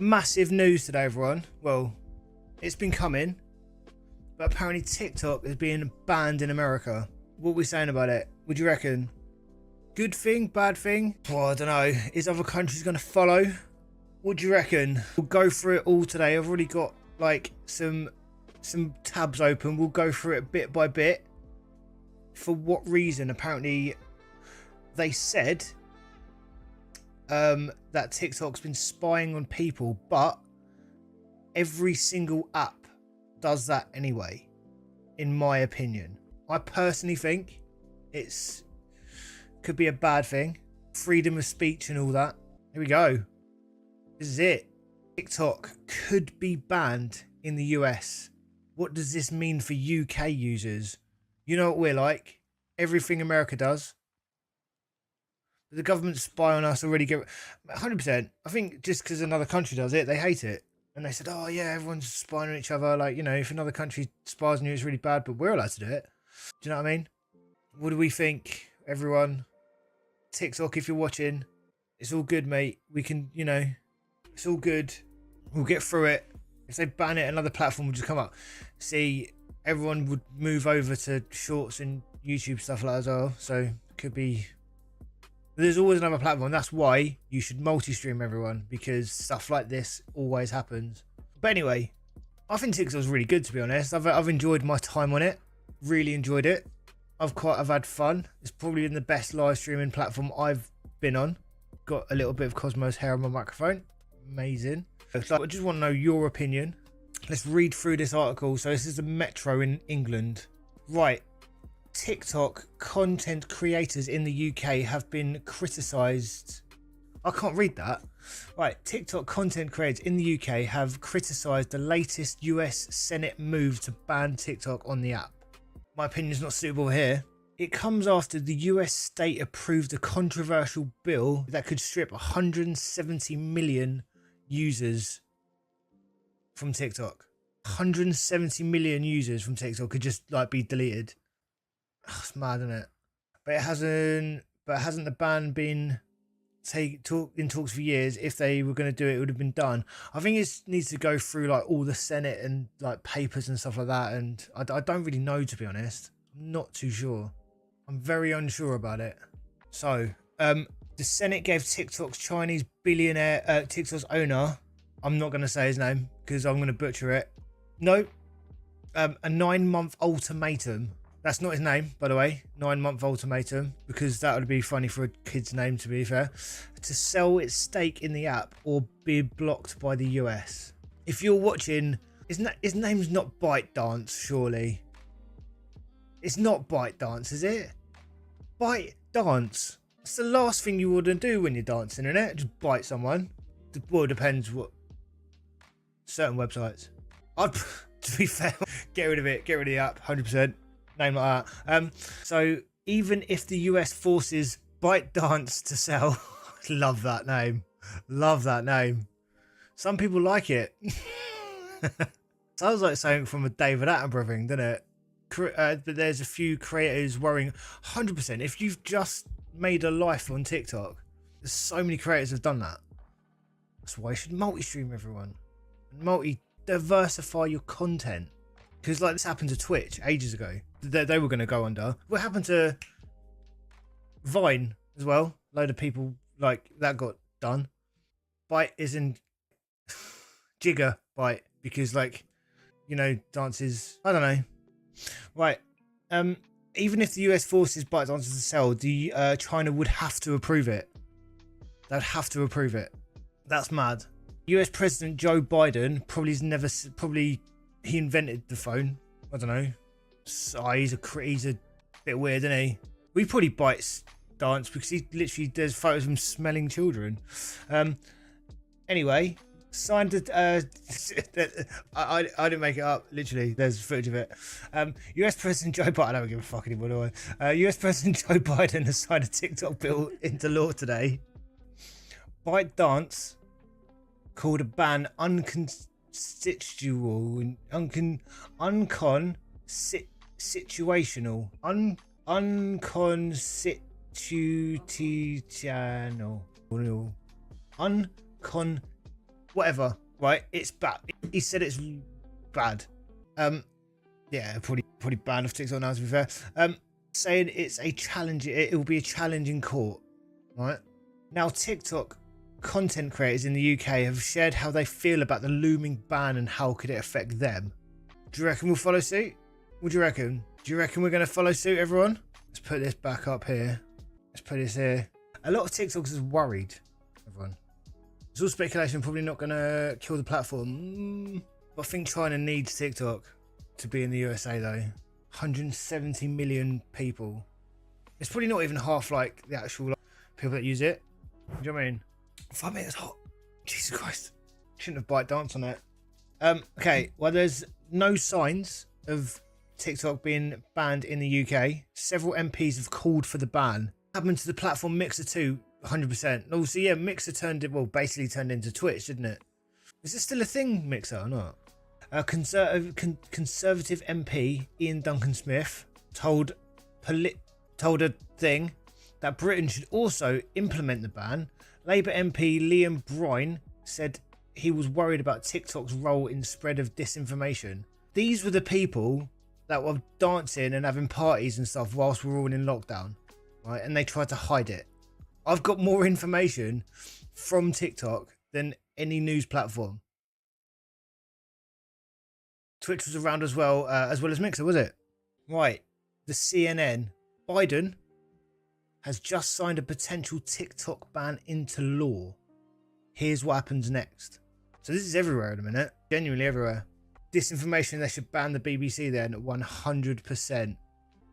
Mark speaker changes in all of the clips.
Speaker 1: Massive news today, everyone. Well, it's been coming, but apparently TikTok is being banned in America. What are we saying about it? What do you reckon? Good thing, bad thing? Well, I don't know. Is other countries going to follow? What do you reckon? We'll go through it all today. I've already got like some tabs open. We'll go through it bit by bit. For what reason? Apparently, they said that TikTok's been spying on people, but every single app does that anyway, in my opinion. I personally think it's could be a bad thing. Freedom of speech and all that. Here we go. This is it. TikTok could be banned in the US. What does this mean for UK users? You know what we're like. Everything America does. The government spy on us already. 100%. I think just because another country does it, they hate it. And they said, oh yeah, everyone's spying on each other. Like, you know, if another country spies on you, it's really bad, but we're allowed to do it. Do you know what I mean? What do we think, everyone? TikTok, if you're watching, it's all good, mate. We can, you know, it's all good. We'll get through it. If they ban it, another platform will just come up. See, everyone would move over to shorts and YouTube stuff like that as well. So it could be. There's always another platform. That's why you should multi-stream, everyone, because stuff like this always happens. But anyway, I think TikTok's really good, to be honest. I've enjoyed my time on it. Really enjoyed it. I've had fun. It's probably been the best live streaming platform I've been on. Got a little bit of Cosmo's hair on my microphone. Amazing. So I just want to know your opinion. Let's read through this article. So this is the Metro in England. Right. TikTok content creators in the UK have been criticised. I can't read that. Right. TikTok content creators in the UK have criticised the latest US Senate move to ban TikTok on the app. My opinion is not suitable here. It comes after the US state approved a controversial bill that could strip 170 million users from TikTok. 170 million users from TikTok could just like be deleted. Oh, it's mad, isn't it? But hasn't the ban been in talks for years? If they were going to do it, it would have been done. I think it needs to go through like all the Senate and like papers and stuff like that. And I don't really know, to be honest. I'm not too sure. I'm very unsure about it. So, the Senate gave TikTok's Chinese billionaire, TikTok's owner, I'm not going to say his name because I'm going to butcher it. No, a 9-month ultimatum. That's not his name, by the way. 9-month ultimatum, because that would be funny for a kid's name, to be fair. To sell its stake in the app or be blocked by the US. If you're watching, his name's not ByteDance, surely. It's not ByteDance, is it? ByteDance. It's the last thing you wouldn't do when you're dancing, isn't it? Just bite someone. Well, it depends what. Certain websites. To be fair, get rid of it. Get rid of the app, 100%. Name like that. So even if the US forces ByteDance to sell, love that name. Love that name. Some people like it. Sounds like something from a David Attenborough thing, doesn't it? But there's a few creators worrying. 100%. If you've just made a life on TikTok, there's so many creators have done that. That's why you should multi-stream, everyone. Diversify your content. Because like this happened to Twitch ages ago. They were going to go under. What happened to Vine as well? A load of people like that got done. Byte is in Gigabyte because like, you know, dances. I don't know. Right. Even if the US forces ByteDance to sell, the China would have to approve it. They'd have to approve it. That's mad. US President Joe Biden probably he invented the phone. I don't know. So he's a bit weird, isn't he? We probably ByteDance because he literally does photos of him smelling children. Anyway, signed it. I didn't make it up. Literally, there's footage of it. US President Joe Biden. I don't give a fuck anymore, do I? US President Joe Biden has signed a TikTok bill into law today. ByteDance called a ban situational. Unconstitutional. whatever, right? It's bad. He said it's bad. Yeah, probably banned off TikTok now, to be fair. Saying it's a challenge, it will be a challenge in court, right? Now, TikTok content creators in the UK have shared how they feel about the looming ban and how could it affect them. Do you reckon we'll follow suit? What do you reckon? Do you reckon we're going to follow suit, everyone? Let's put this back up here. Let's put this here. A lot of TikTokers are worried, everyone. It's all speculation, probably not going to kill the platform. But I think China needs TikTok to be in the USA, though. 170 million people. It's probably not even half like the actual people that use it. Do you know what I mean? 5 minutes hot. Jesus Christ. Shouldn't have bite danced on that. Okay, well, there's no signs of TikTok being banned in the UK. Several MPs have called for the ban. What happened to the platform Mixer too? 100%. Also, yeah, Mixer basically turned into Twitch, didn't it? Is it still a thing, Mixer, or not? Conservative MP Ian Duncan Smith told a thing that Britain should also implement the ban. Labour MP Liam Bryan said he was worried about TikTok's role in spread of disinformation. These were the people that were dancing and having parties and stuff whilst we were all in lockdown, right? And they tried to hide it. I've got more information from TikTok than any news platform. Twitch was around as well as Mixer, was it? Right. The CNN. Biden has just signed a potential TikTok ban into law. Here's what happens next. So this is everywhere at the minute. Genuinely everywhere. Disinformation, they should ban the BBC then 100%.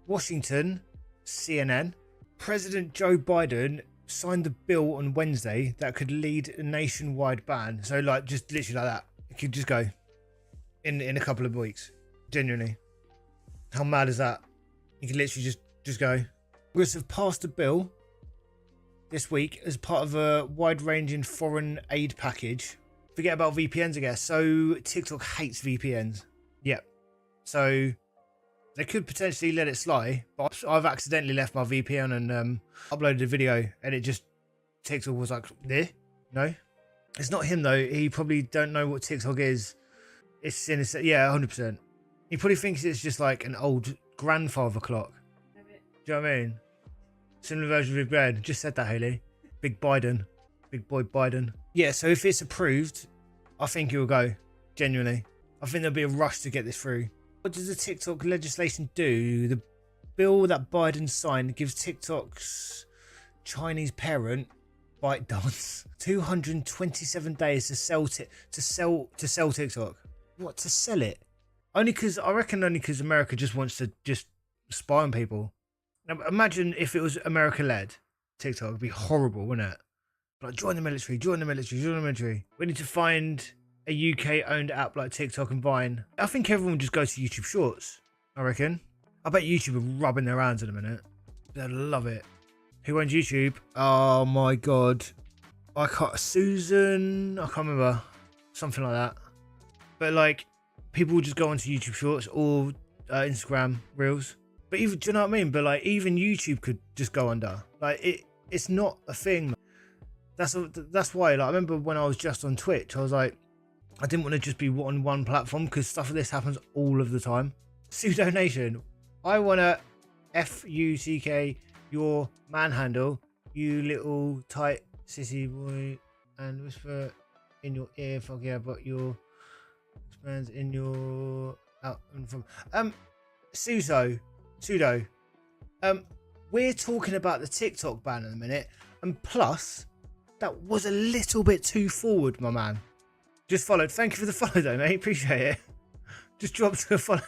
Speaker 1: Washington, CNN. President Joe Biden signed the bill on Wednesday that could lead a nationwide ban. So like just literally like that. It could just go. In a couple of weeks, genuinely. How mad is that? You can literally just go. Congress have passed a bill this week as part of a wide-ranging foreign aid package. Forget about VPNs, I guess. So TikTok hates VPNs. Yep. So they could potentially let it slide, but I've accidentally left my VPN and uploaded a video, and it just TikTok was like, there. No, it's not him though. He probably don't know what TikTok is. It's in a, yeah, 100%. He probably thinks it's just like an old grandfather clock. Do you know what I mean? Similar version of Big Ben. Just said that, Haley. Big Biden. Big boy Biden. Yeah, so if it's approved, I think it will go. Genuinely. I think there'll be a rush to get this through. What does the TikTok legislation do? The bill that Biden signed gives TikTok's Chinese parent, ByteDance, 227 days to sell TikTok. What, to sell it? Only because America just wants to just spy on people. Now imagine if it was America led TikTok. It'd be horrible, wouldn't it? Like, join the military, join the military, join the military. We need to find a UK owned app like TikTok and Vine. I think everyone would just go to YouTube Shorts, I reckon. I bet YouTube are rubbing their hands in a minute. They'd love it. Who owns YouTube? Oh my god. Susan, I can't remember. Something like that. But like, people will just go onto YouTube Shorts or Instagram Reels. But even, do you know what I mean? But like, even YouTube could just go under. Like, it's not a thing. That's why. Like, I remember when I was just on Twitch, I was like, I didn't want to just be on one platform because stuff like this happens all of the time. Pseudo Nation, I want to FUCK your manhandle, you little tight sissy boy, and whisper in your ear, fuck yeah, but your man's in your out and from pseudo. We're talking about the TikTok ban in a minute, and plus that was a little bit too forward, my man. Just followed. Thank you for the follow though, mate. Appreciate it. Just dropped a follow.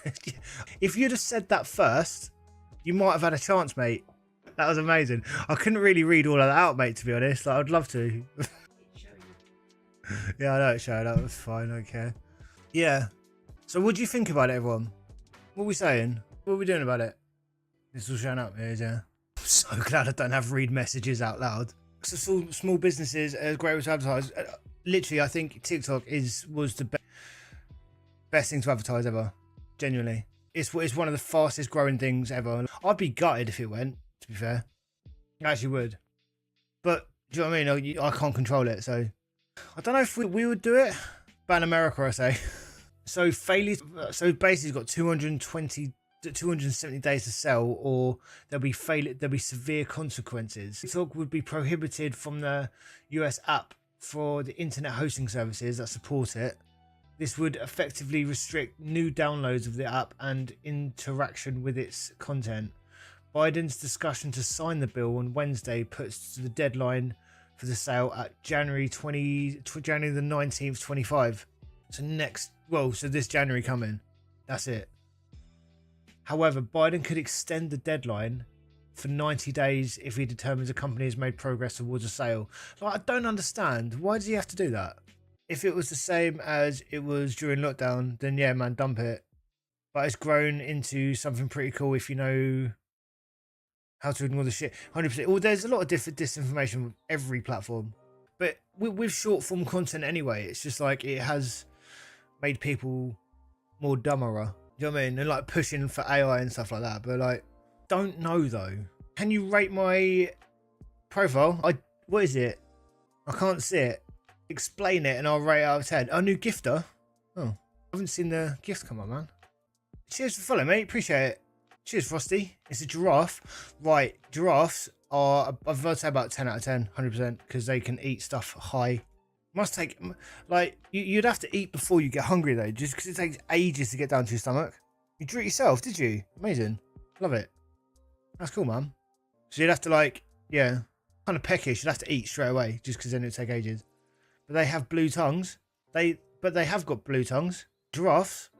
Speaker 1: If you'd have said that first, you might have had a chance, mate. That was amazing. I couldn't really read all of that out, mate, to be honest. Like, I'd love to. Yeah, I know it showed. That was fine. I don't care. Yeah. So what do you think about it, everyone? What are we saying? What are we doing about it? This all showing up here, yeah. I'm so glad I don't have read messages out loud. So small businesses are great way to advertise. Literally, I think TikTok was the best thing to advertise ever. Genuinely. It's one of the fastest growing things ever. I'd be gutted if it went, to be fair. I actually would. But, do you know what I mean? I can't control it, so I don't know if we would do it. Ban America, I say. So failures. So basically, it's got 270 days to sell, or there'll be severe consequences. TikTok would be prohibited from the US app for the internet hosting services that support it. This would effectively restrict new downloads of the app and interaction with its content. Biden's discussion to sign the bill on Wednesday puts the deadline for the sale at January the 19th, 25. So this January coming. That's it. However, Biden could extend the deadline for 90 days if he determines a company has made progress towards a sale. Like, I don't understand. Why does he have to do that? If it was the same as it was during lockdown, then yeah, man, dump it. But it's grown into something pretty cool if you know how to ignore the shit. 100%. Well, there's a lot of different disinformation with every platform. But with short form content anyway, it's just like it has made people more dumberer. You know what I mean? And like pushing for AI and stuff like that. But like, don't know though. Can you rate my profile? What is it? I can't see it. Explain it and I'll rate it out of 10. A new gifter? Oh, I haven't seen the gift come on, man. Cheers for following, mate. Appreciate it. Cheers, Frosty. It's a giraffe. Right, giraffes are, I've got to say about 10 out of 10, 100%, because they can eat stuff high. Must take, like, you'd have to eat before you get hungry, though, just because it takes ages to get down to your stomach. You drew it yourself, did you? Amazing. Love it. That's cool, man. So you'd have to, like, yeah, kind of peckish. You'd have to eat straight away, just because then it'd take ages. But they have blue tongues. But they have got blue tongues. Giraffes,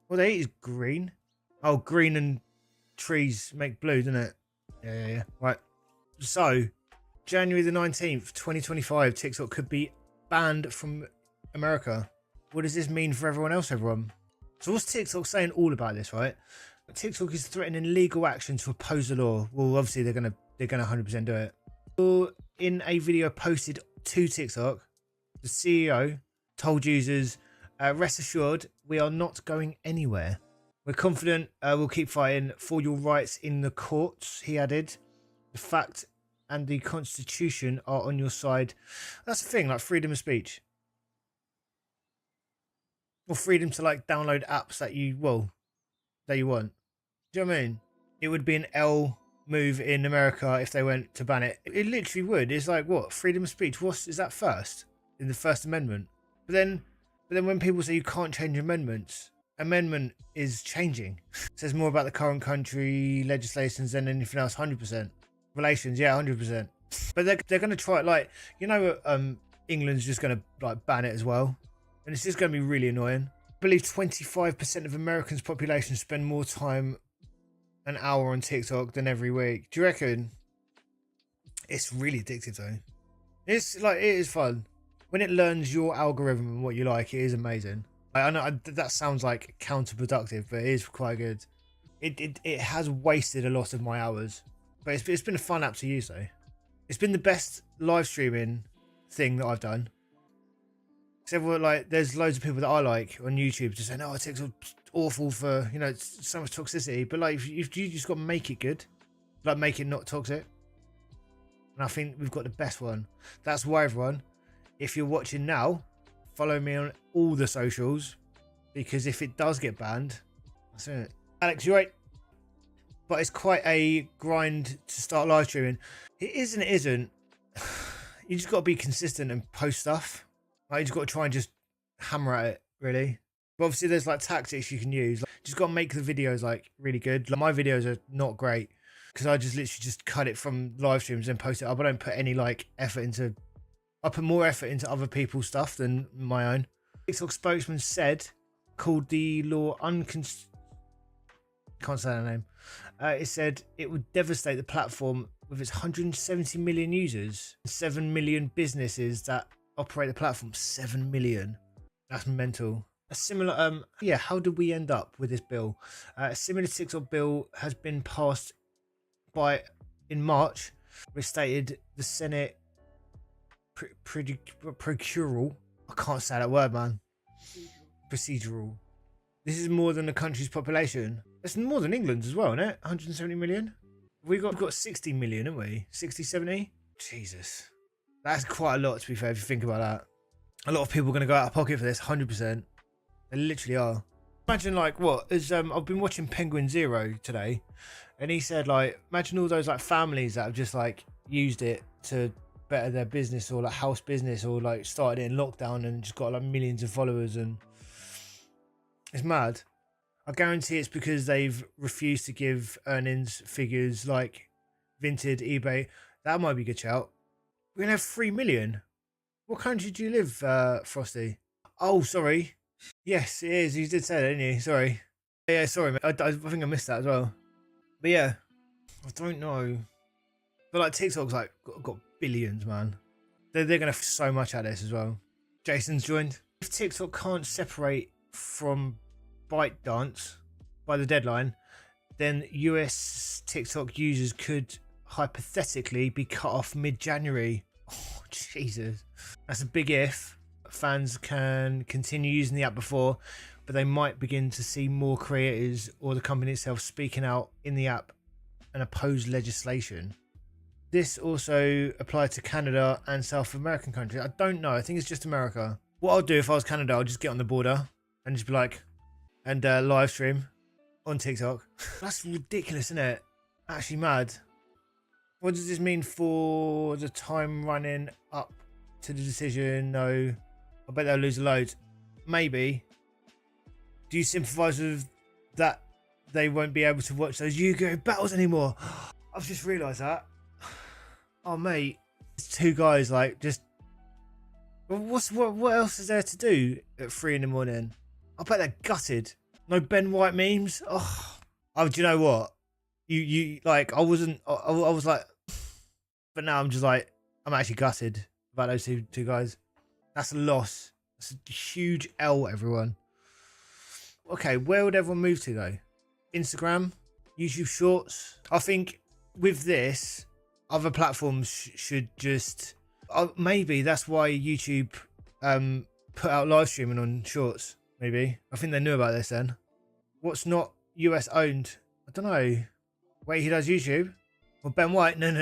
Speaker 1: what they eat is green. Oh, green and trees make blue, doesn't it? Yeah. Right. So, January the 19th, 2025, TikTok could be banned from America. What does this mean for everyone else, everyone? So what's TikTok saying all about this, right? TikTok is threatening legal action to oppose the law. Well, obviously they're gonna 100% do it. So in a video posted to TikTok, the CEO told users, rest assured, we are not going anywhere. We're confident we'll keep fighting for your rights in the courts, he added. The fact and the Constitution are on your side. That's the thing, like freedom of speech. Or freedom to like download apps that you want. Do you know what I mean? It would be an L move in America if they went to ban it. It literally would. It's like, what? Freedom of speech. Is that first? In the First Amendment? But then when people say you can't change amendments, amendment is changing. It says more about the current country legislations than anything else. 100%. Relations, yeah, 100%. But they're going to try it, like, you know, England's just going to like ban it as well, and it's just going to be really annoying. I believe 25% of Americans' population spend more time an hour on TikTok than every week. Do you reckon? It's really addictive though. It's like, it is fun when it learns your algorithm and what you like. It is amazing. I know that sounds like counterproductive, but it is quite good. It has wasted a lot of my hours, but it's been a fun app to use though. It's been the best live streaming thing that I've done. Except for like, there's loads of people that I like on YouTube just saying, "Oh, TikTok's awful for, you know, it's so much toxicity." But like, if you just got to make it good, like make it not toxic. And I think we've got the best one. That's why, everyone, if you're watching now, follow me on all the socials, because if it does get banned, that's it. Alex, you're right. But it's quite a grind to start live streaming. It is and it isn't. You just got to be consistent and post stuff. Like, you just got to try and just hammer at it, really. But obviously there's like tactics you can use. Like, just got to make the videos like really good. Like, my videos are not great because I just literally just cut it from live streams and post it up. I don't put any like effort into, I put more effort into other people's stuff than my own. TikTok spokesman said, called the law can't say that name. It said it would devastate the platform with its 170 million users, 7 million businesses that operate the platform. 7 million. That's mental. A similar, how did we end up with this bill? A similar TikTok bill has been passed in March, which stated the Senate procedural. I can't say that word, man. Procedural. This is more than the country's population. It's more than England's as well, isn't it? 170 million. We've got 60 million, haven't we? 60, 70? Jesus. That's quite a lot, to be fair, if you think about that. A lot of people are going to go out of pocket for this, 100%. They literally are. Imagine like what is I've been watching Penguin Zero today, and he said like imagine all those like families that have just like used it to better their business or like house business or like started it in lockdown and just got like millions of followers, and it's mad. I guarantee it's because they've refused to give earnings figures like Vinted, eBay. That might be a good shout. We're gonna have 3 million. What country do you live, Frosty? Oh, sorry. Yes, it is. You did say that, didn't you? Sorry. Yeah, sorry, mate. I think I missed that as well. But yeah, I don't know. But like TikTok's like got billions, man. They're gonna have so much at this as well. Jason's joined. If TikTok can't separate from ByteDance by the deadline, then US TikTok users could hypothetically be cut off mid-January. Oh, Jesus. That's a big if. Fans can continue using the app before, but they might begin to see more creators or the company itself speaking out in the app and oppose legislation. This also applies to Canada and South American countries. I don't know. I think it's just America. What I'll do if I was Canada, I'll just get on the border and just be like, and live stream on TikTok. That's ridiculous, isn't it? Actually mad. What does this mean for the time running up to the decision? No, I bet they'll lose a load. Maybe. Do you sympathise with that? They won't be able to watch those Yu-Gi-Oh battles anymore. I've just realised that. Oh mate, it's two guys like just. What else is there to do at 3 in the morning? I bet they're gutted. No Ben White memes. Oh, do you know what? You like I wasn't. I was like, but now I'm just like I'm actually gutted about those two guys. That's a loss. That's a huge L, everyone. Okay, where would everyone move to though? Instagram, YouTube Shorts. I think with this, other platforms should just. Maybe that's why YouTube put out live streaming on Shorts. Maybe I think they knew about this then. What's not US owned? I don't know. Wait, he does YouTube? Well, Ben White? No.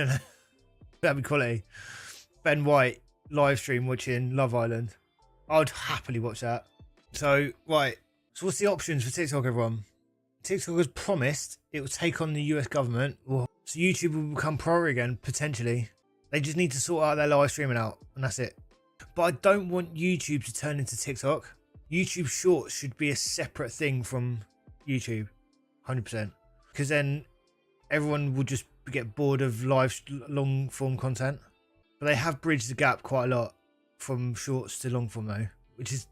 Speaker 1: That'd be quality. Ben White live stream watching Love Island. I'd happily watch that. So, right. So what's the options for TikTok, everyone? TikTok has promised it will take on the US government. So YouTube will become priority again, potentially. They just need to sort out their live streaming out, and that's it. But I don't want YouTube to turn into TikTok. YouTube Shorts should be a separate thing from YouTube, 100%. Because then everyone will just get bored of live long form content. But they have bridged the gap quite a lot from Shorts to long form though, which is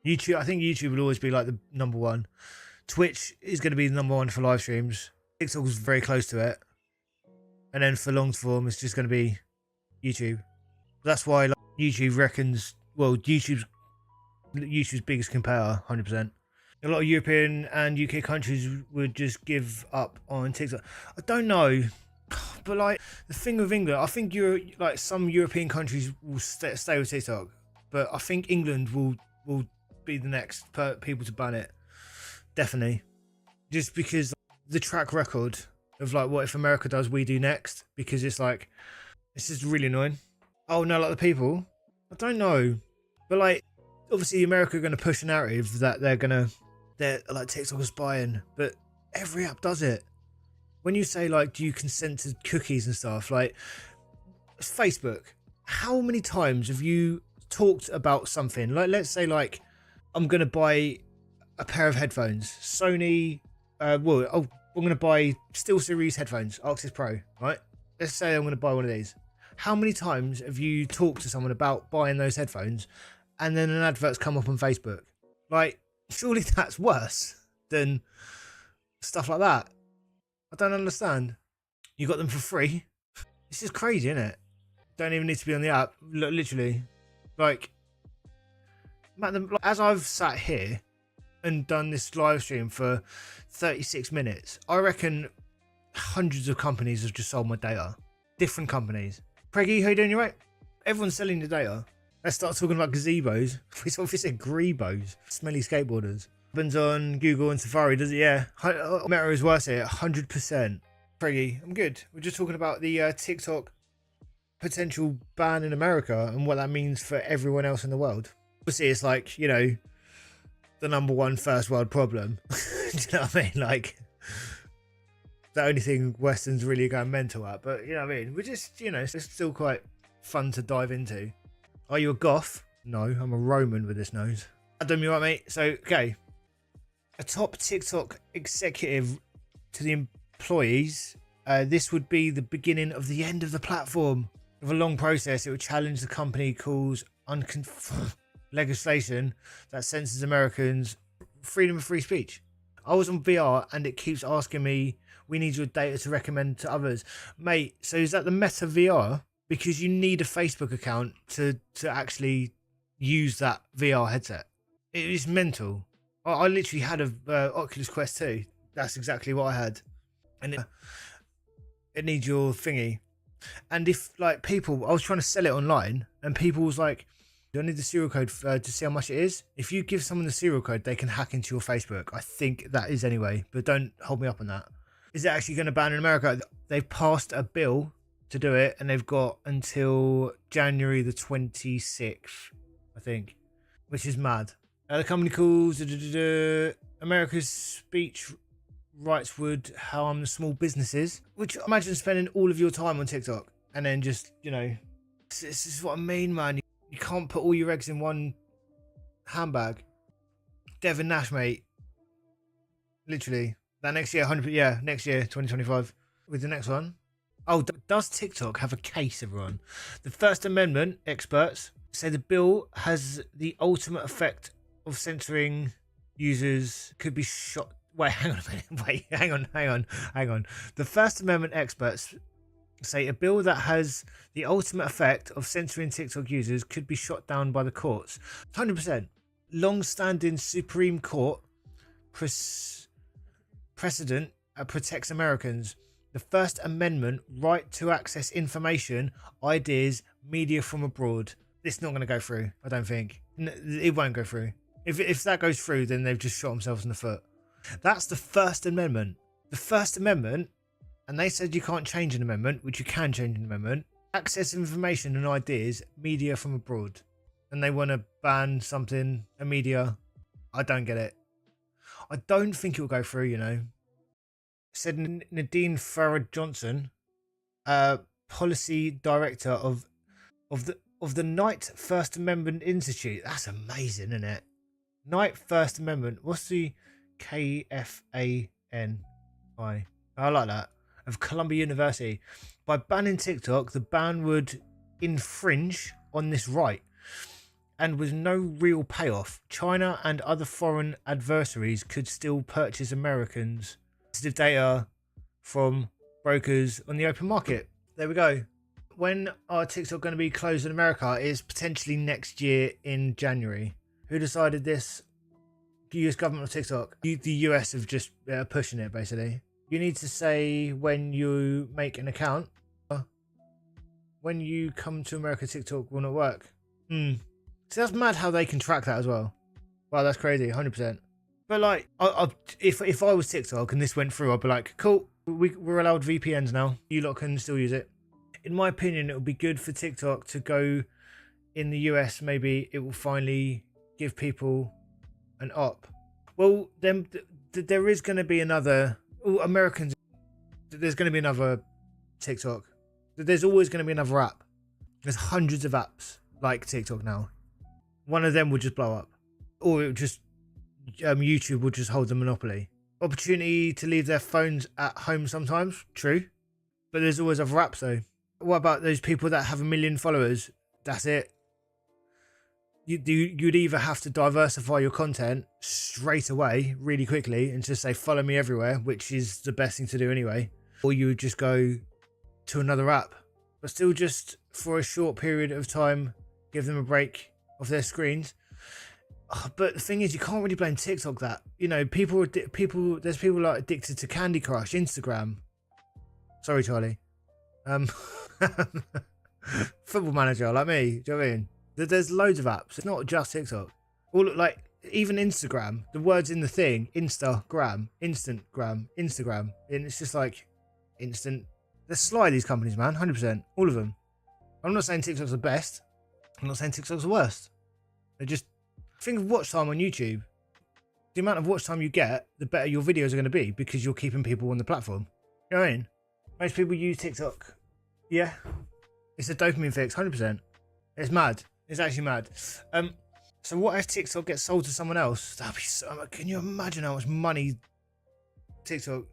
Speaker 1: YouTube. I think YouTube will always be like the number one. Twitch is going to be the number one for live streams. TikTok is very close to it. And then for long form, it's just going to be YouTube. That's why like, YouTube reckons, well, YouTube's biggest competitor, 100%. A lot of European and UK countries would just give up on TikTok. I don't know, but like the thing with England, I think like some European countries will stay with TikTok, but I think England will be the next people to ban it, definitely, just because the track record of like what if America does, we do next, because it's like it's just really annoying. Oh no, like the people, I don't know, but like obviously America are going to push a narrative that they're like TikTok is spying, but every app does it. When you say like, do you consent to cookies and stuff, like it's Facebook. How many times have you talked about something like, let's say like I'm going to buy a pair of headphones, Sony, I'm going to buy SteelSeries headphones, Arxis Pro, right? Let's say I'm going to buy one of these. How many times have you talked to someone about buying those headphones and then an advert's come up on Facebook? Like, surely that's worse than stuff like that. I don't understand. You got them for free. This is crazy, isn't it? Don't even need to be on the app. Literally. Like, as I've sat here and done this live stream for 36 minutes, I reckon hundreds of companies have just sold my data. Different companies. Preggy, how you doing? You right? Everyone's selling the data. Let's start talking about gazebos. We said grebos. Smelly skateboarders. Happens on Google and Safari, does it? Yeah. Meta is worse here, 100%. Preggy, I'm good. We're just talking about the TikTok potential ban in America and what that means for everyone else in the world. Obviously, it's like, you know, the number one first world problem. Do you know what I mean? Like, the only thing Western's really going mental at. But, you know what I mean? We're just, you know, it's still quite fun to dive into. Are you a goth? No, I'm a Roman with this nose. I don't mean right, mate. So, okay. A top TikTok executive to the employees. This would be the beginning of the end of the platform. With a long process, it would challenge the company calls legislation that censors Americans' freedom of free speech. I was on VR and it keeps asking me, we need your data to recommend to others. Mate, so is that the Meta VR? Because you need a Facebook account to actually use that VR headset. It is mental. I literally had a Oculus Quest 2. That's exactly what I had. And it needs your thingy. And if, like, people, I was trying to sell it online and people was like, do I need the serial code to see how much it is? If you give someone the serial code, they can hack into your Facebook. I think that is anyway, but don't hold me up on that. Is it actually going to ban in America? They've passed a bill to do it and they've got until January the 26th, I think, which is mad. The company calls America's speech rights would harm the small businesses, which imagine spending all of your time on TikTok and then just, you know, this is what I mean, man. You can't put all your eggs in one handbag. Devin Nash, mate. Literally. That next year, 100%, yeah, next year, 2025. With the next one. Oh, does TikTok have a case, everyone? The First Amendment experts say the bill has the ultimate effect of censoring users could be shot. Wait, hang on a minute. Wait, hang on. The First Amendment experts say a bill that has the ultimate effect of censoring TikTok users could be shot down by the courts. 100%. Long-standing Supreme Court precedent protects Americans. The First Amendment right to access information, ideas, media from abroad. It's not going to go through, I don't think. It won't go through. If that goes through, then they've just shot themselves in the foot. That's the First Amendment. The First Amendment, and they said you can't change an amendment, which you can change an amendment. Access information and ideas, media from abroad. And they want to ban something, a media. I don't get it. I don't think it'll go through, you know. Said Nadine Farrar Johnson, policy director of the Knight First Amendment Institute. That's amazing, isn't it? Knight First Amendment. What's the KFANI? I like that. Of Columbia University. By banning TikTok, the ban would infringe on this right. And with no real payoff, China and other foreign adversaries could still purchase Americans' sensitive data from brokers on the open market. There we go. When are TikTok going to be closed in America is potentially next year in January. Who decided this? The US government or TikTok? The US have just pushing it, basically. You need to say when you make an account. When you come to America, TikTok will not work. So that's mad how they can track that as well. Wow, that's crazy, 100%. But like, if I was TikTok and this went through, I'd be like, cool, we're allowed VPNs now. You lot can still use it. In my opinion, it would be good for TikTok to go in the US. Maybe it will finally give people an op. Well, then there is going to be another. Americans, there's going to be another TikTok. There's always going to be another app. There's hundreds of apps like TikTok now. One of them would just blow up, or it would just YouTube would just hold the monopoly. Opportunity to leave their phones at home sometimes, true, but there's always other apps though. What about those people that have 1 million followers? That's it. You'd either have to diversify your content straight away, really quickly, and just say follow me everywhere, which is the best thing to do anyway, or you would just go to another app, but still just for a short period of time, give them a break off their screens. But the thing is, you can't really blame TikTok that, you know, there's people like addicted to Candy Crush, Instagram. Sorry, Charlie. Football Manager like me, do you know what I mean? There's loads of apps. It's not just TikTok. All like even Instagram, the words in the thing, Instagram, Instagram, and it's just like instant. They're sly, these companies, man. 100%, all of them. I'm not saying TikTok's the best. I'm not saying TikTok's the worst. They just think of watch time on YouTube. The amount of watch time you get, the better your videos are going to be because you're keeping people on the platform. You know what I mean? Most people use TikTok. Yeah. It's a dopamine fix, 100%. It's mad. It's actually mad. So what if TikTok gets sold to someone else? That'd be so. Can you imagine how much money TikTok?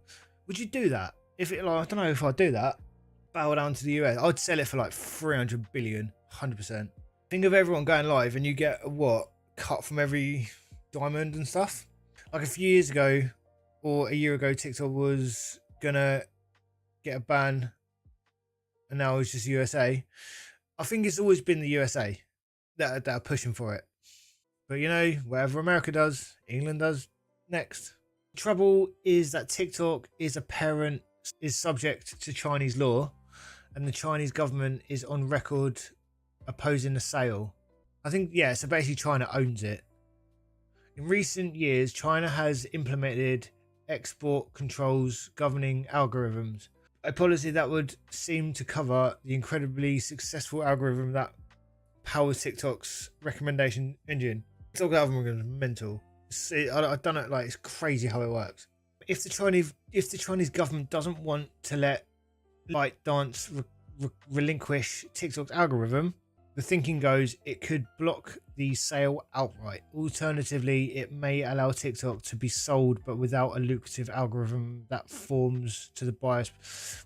Speaker 1: Would you do that? If it, like, I don't know if I'd do that. Bow down to the US. I'd sell it for like 300 billion, 100%. Think of everyone going live and you get what cut from every diamond and stuff. Like a few years ago or a year ago, TikTok was gonna get a ban, and now it's just USA. I think it's always been the USA that are pushing for it. But you know, whatever America does, England does next. The trouble is that TikTok is subject to Chinese law, and the Chinese government is on record opposing the sale. I think, yeah, so basically China owns it. In recent years, China has implemented export controls governing algorithms, a policy that would seem to cover the incredibly successful algorithm that powers TikTok's recommendation engine. TikTok algorithm is mental. I don't know, like, it's crazy how it works. If the Chinese government doesn't want to let ByteDance relinquish TikTok's algorithm, the thinking goes it could block the sale outright. Alternatively, it may allow TikTok to be sold but without a lucrative algorithm that forms to the buyers.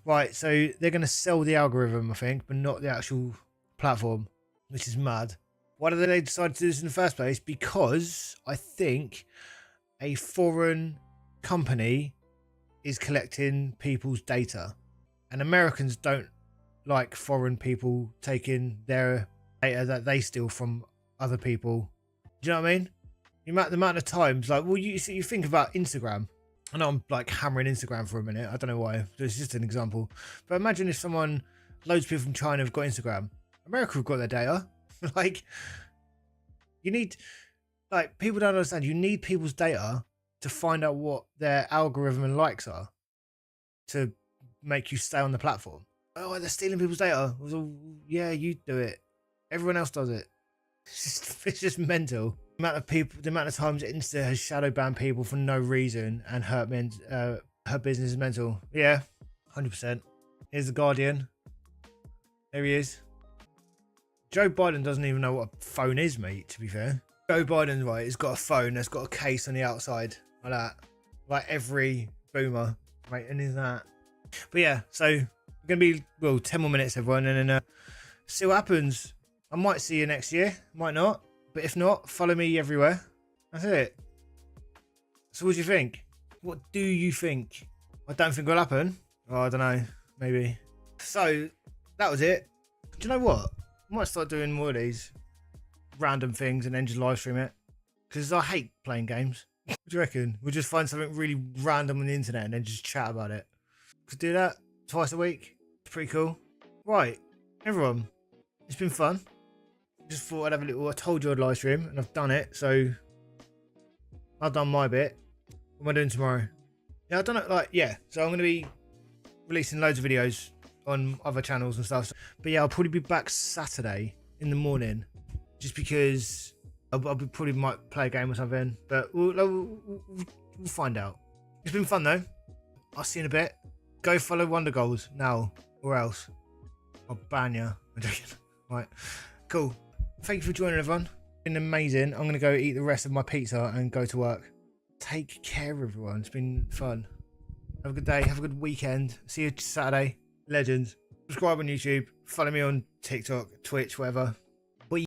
Speaker 1: Right, so they're going to sell the algorithm, I think, but not the actual platform, which is mad. Why did they decide to do this in the first place? Because I think a foreign company is collecting people's data, and Americans don't like foreign people taking their data that they steal from other people. Do you know what I mean? The amount of times, like, well, you think about Instagram. I know I'm like hammering Instagram for a minute. I don't know why. It's just an example. But imagine if loads of people from China have got Instagram. America have got their data. Like, you need, like, people don't understand. You need people's data to find out what their algorithm and likes are to make you stay on the platform. Oh, they're stealing people's data. Yeah, you do it. Everyone else does it. It's just mental. The amount of times Insta has shadow banned people for no reason and her business is mental. Yeah, 100%. Here's the Guardian. There he is. Joe Biden doesn't even know what a phone is, mate, to be fair. Joe Biden, right, he's got a phone that's got a case on the outside, like that. Like every boomer, right, and is that. But yeah, so we're going to be, well, 10 more minutes, everyone, and then see what happens. I might see you next year, might not. But if not, follow me everywhere. That's it. So what do you think? What do you think? I don't think will happen. Oh, I don't know, maybe. So, that was it. Do you know what? I might start doing more of these random things and then just live stream it. Because I hate playing games. What do you reckon? We'll just find something really random on the internet and then just chat about it. Could do that twice a week. It's pretty cool. Right, everyone. It's been fun. Just thought I'd have a little. I told you I'd live stream and I've done it. So I've done my bit. What am I doing tomorrow? Yeah, I don't know. Like, yeah. So I'm going to be releasing loads of videos on other channels and stuff. But yeah, I'll probably be back Saturday in the morning, just because I probably might play a game or something. But we'll find out. It's been fun though. I'll see you in a bit. Go follow Wonder Goals now, or else I'll ban you. I'm joking. Right, cool. Thank you for joining, everyone. It's been amazing. I'm gonna go eat the rest of my pizza and go to work. Take care, everyone. It's been fun. Have a good day. Have a good weekend. See you Saturday. Legends. Subscribe on YouTube. Follow me on TikTok, Twitch, whatever.